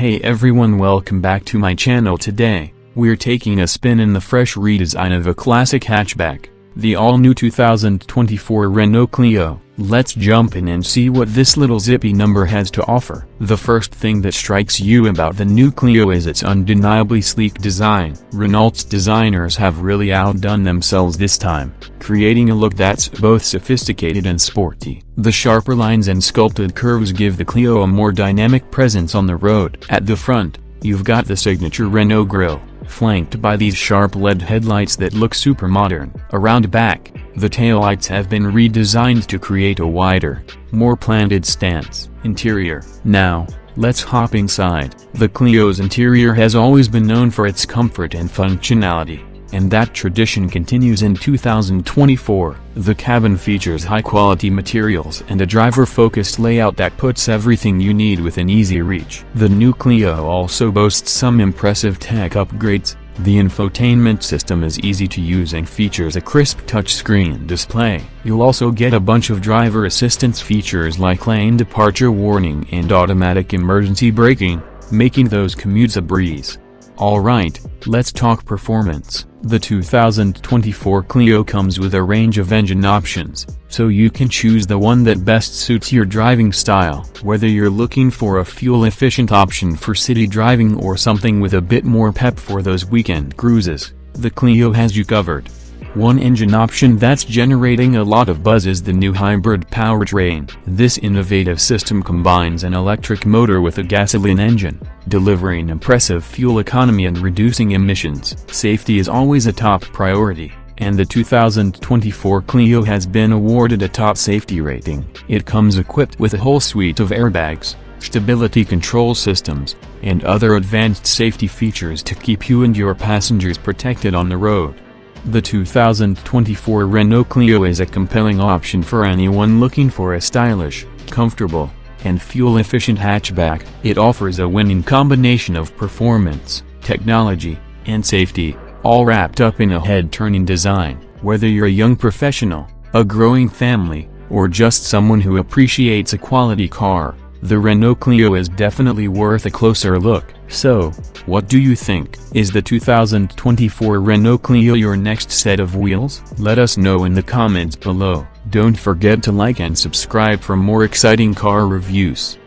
Hey everyone, welcome back to my channel. Today, we're taking a spin in the fresh redesign of a classic hatchback, the all-new 2024 Renault Clio. Let's jump in and see what this little zippy number has to offer. The first thing that strikes you about the new Clio is its undeniably sleek design. Renault's designers have really outdone themselves this time, creating a look that's both sophisticated and sporty. The sharper lines and sculpted curves give the Clio a more dynamic presence on the road. At the front, you've got the signature Renault grille, flanked by these sharp LED headlights that look super modern. Around back, the taillights have been redesigned to create a wider, more planted stance. Interior. Now, let's hop inside. The Clio's interior has always been known for its comfort and functionality, and that tradition continues in 2024. The cabin features high-quality materials and a driver-focused layout that puts everything you need within easy reach. The new Clio also boasts some impressive tech upgrades. The infotainment system is easy to use and features a crisp touchscreen display. You'll also get a bunch of driver assistance features like lane departure warning and automatic emergency braking, making those commutes a breeze. Alright, let's talk performance. The 2024 Clio comes with a range of engine options, so you can choose the one that best suits your driving style. Whether you're looking for a fuel-efficient option for city driving or something with a bit more pep for those weekend cruises, the Clio has you covered. One engine option that's generating a lot of buzz is the new hybrid powertrain. This innovative system combines an electric motor with a gasoline engine, delivering impressive fuel economy and reducing emissions. Safety is always a top priority, and the 2024 Clio has been awarded a top safety rating. It comes equipped with a whole suite of airbags, stability control systems, and other advanced safety features to keep you and your passengers protected on the road. The 2024 Renault Clio is a compelling option for anyone looking for a stylish, comfortable, and fuel-efficient hatchback. It offers a winning combination of performance, technology, and safety, all wrapped up in a head-turning design. Whether you're a young professional, a growing family, or just someone who appreciates a quality car, the Renault Clio is definitely worth a closer look. So, what do you think? Is the 2024 Renault Clio your next set of wheels? Let us know in the comments below. Don't forget to like and subscribe for more exciting car reviews.